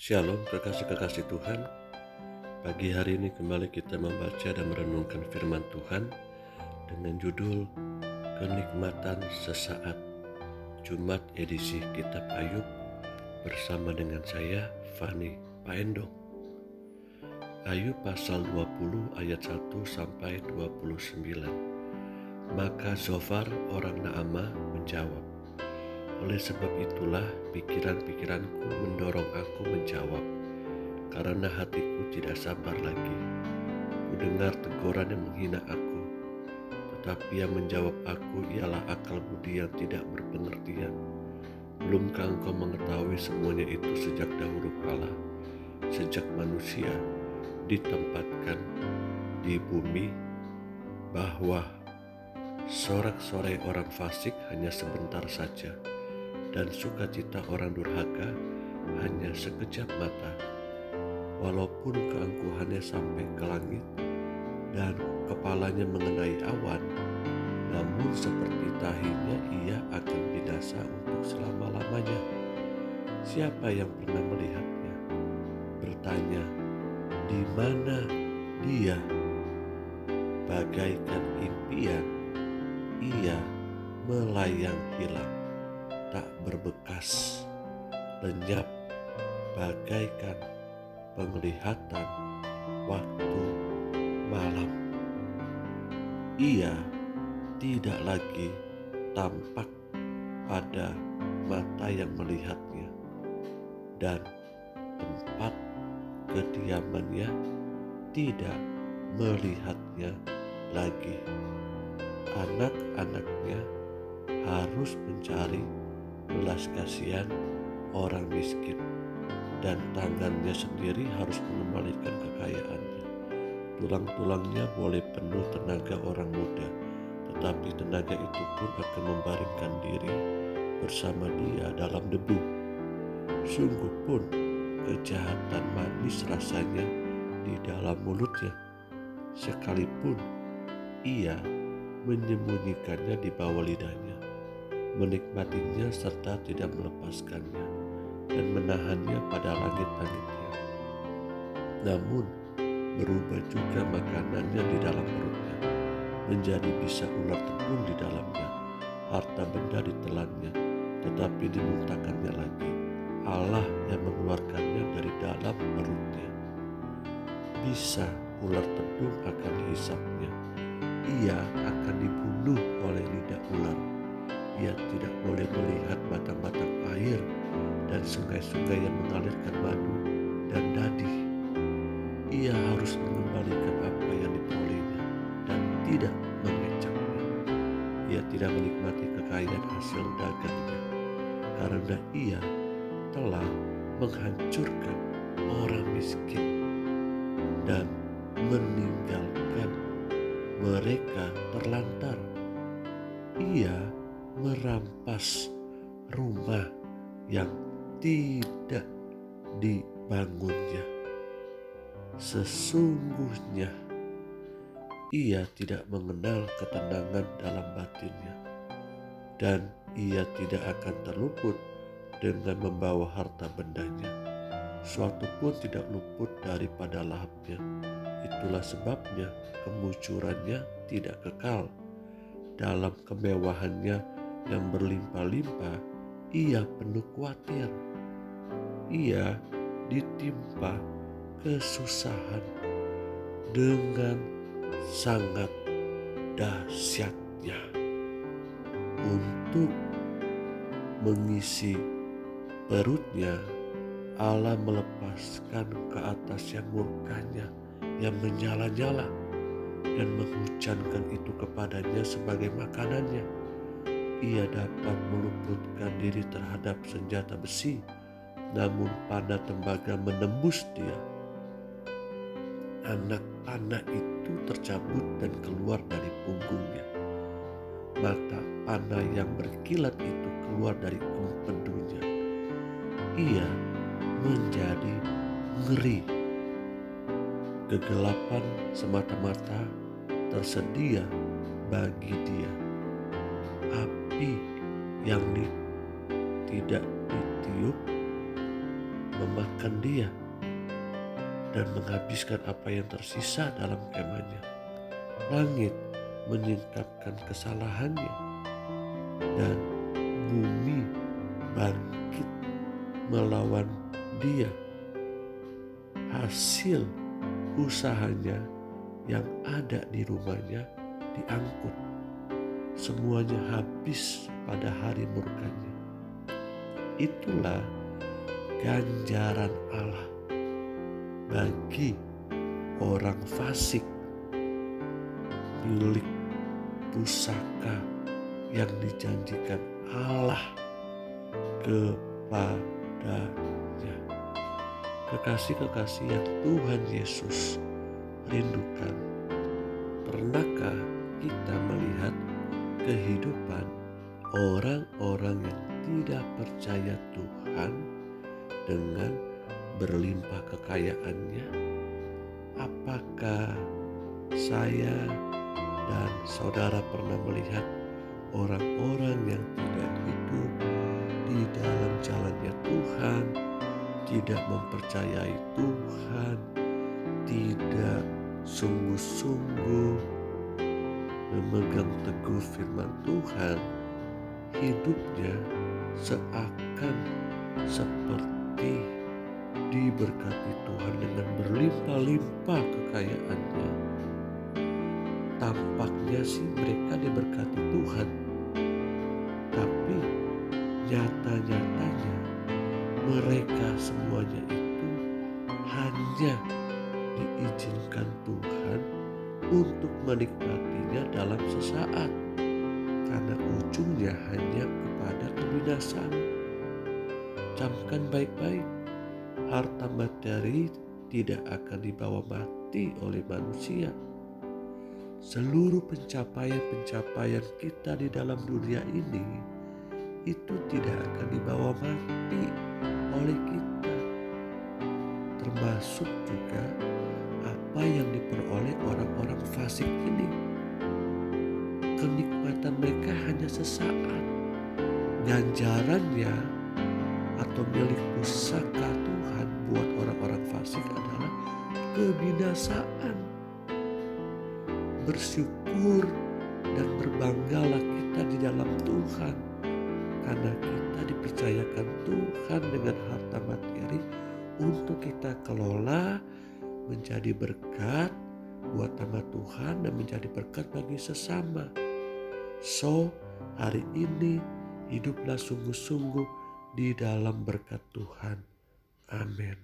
Shalom kekasih-kekasih Tuhan. Pagi hari ini kembali kita membaca dan merenungkan firman Tuhan dengan judul Kenikmatan Sesaat, Jumat edisi Kitab Ayub, bersama dengan saya Fani Paendong. Ayub pasal 20 ayat 1 sampai 29. Maka Zofar orang Naamah menjawab, oleh sebab itulah pikiran-pikiranku mendorong aku menjawab, karena hatiku tidak sabar lagi. Kudengar teguran yang menghina aku, tetapi yang menjawab aku ialah akal budi yang tidak berpengertian. Belumkah engkau mengetahui semuanya itu sejak dahulu kala, sejak manusia ditempatkan di bumi, bahwa sorak-sorai orang fasik hanya sebentar saja, dan sukacita orang durhaka hanya sekejap mata. Walaupun keangkuhannya sampai ke langit dan kepalanya mengenai awan, namun seperti tahinya ia akan binasa untuk selama-lamanya. Siapa yang pernah melihatnya? Bertanya, di mana dia? Bagaikan impian, ia melayang hilang, tak berbekas, lenyap bagaikan penglihatan waktu malam. Ia tidak lagi tampak pada mata yang melihatnya, dan tempat kediamannya tidak melihatnya lagi. Anak-anaknya harus mencari belas kasihan orang miskin, dan tangannya sendiri harus mengembalikan kekayaannya. Tulang-tulangnya boleh penuh tenaga orang muda, tetapi tenaga itu pun akan membaringkan diri bersama dia dalam debu. Sungguh pun kejahatan manis rasanya di dalam mulutnya, sekalipun ia menyembunyikannya di bawah lidahnya, menikmatinya serta tidak melepaskannya, dan menahannya pada langit-langitnya. Namun berubah juga makanannya di dalam perutnya, menjadi bisa ular tebung di dalamnya, harta benda ditelannya, tetapi dimuntahkannya lagi. Allah yang mengeluarkannya dari dalam perutnya. Bisa ular tebung akan dihisapnya, ia akan dibunuh oleh lidah ular. Ia tidak boleh melihat batang-batang air dan sungai-sungai yang mengalirkan madu dan dadi. Ia harus mengembalikan apa yang diperolehnya dan tidak mengecapnya. Ia tidak menikmati kekayaan hasil dagangnya, karena ia telah menghancurkan orang miskin dan meninggalkan mereka terlantar. Ia merampas rumah yang tidak dibangunnya. Sesungguhnya ia tidak mengenal ketenangan dalam batinnya, dan ia tidak akan terluput dengan membawa harta bendanya. Suatu pun tidak luput daripada lahapnya. Itulah sebabnya kemunculannya tidak kekal. Dalam kemewahannya yang berlimpah-limpah, ia penuh khawatir. Ia ditimpa kesusahan dengan sangat dahsyatnya. Untuk mengisi perutnya, Allah melepaskan ke atas yang murkanya yang menyala-nyala, dan menghujankan itu kepadanya sebagai makanannya. Ia dapat meluputkan diri terhadap senjata besi, namun panah tembaga menembus dia. Anak panah itu tercabut dan keluar dari punggungnya. Mata panah yang berkilat itu keluar dari empedunya. Ia menjadi ngeri. Kegelapan semata-mata tersedia bagi dia. Api yang tidak ditiup memakan dia dan menghabiskan apa yang tersisa dalam kemahnya. Langit menyingkapkan kesalahannya dan bumi bangkit melawan dia. Hasil usahanya yang ada di rumahnya diangkut. Semuanya habis pada hari murkanya. Itulah ganjaran Allah bagi orang fasik, milik pusaka yang dijanjikan Allah kepadanya. Kekasih-kekasih yang Tuhan Yesus rindukan, pernahkah kita melihat kehidupan orang-orang yang tidak percaya Tuhan dengan berlimpah kekayaannya? Apakah saya dan saudara pernah melihat orang-orang yang tidak hidup di dalam jalannya Tuhan, tidak mempercayai Tuhan, tidak sungguh-sungguh memegang teguh firman Tuhan, hidupnya seakan seperti diberkati Tuhan dengan berlimpah-limpah kekayaannya. Tampaknya sih mereka diberkati Tuhan, tapi nyata-nyatanya mereka semuanya itu hanya diizinkan Tuhan untuk menikmatinya dalam sesaat, karena ujungnya hanya kepada kebinasaan. Camkan baik-baik, harta materi tidak akan dibawa mati oleh manusia. Seluruh pencapaian-pencapaian kita di dalam dunia ini itu tidak akan dibawa mati oleh kita, termasuk juga apa yang diperoleh orang-orang fasik ini. Kenikmatan mereka hanya sesaat. Ganjarannya atau milik pusaka Tuhan buat orang-orang fasik adalah kebinasaan. Bersyukur dan berbanggalah kita di dalam Tuhan, karena kita dipercayakan Tuhan dengan harta materi untuk kita kelola menjadi berkat buat nama Tuhan dan menjadi berkat bagi sesama. So, hari ini hiduplah sungguh-sungguh di dalam berkat Tuhan. Amin.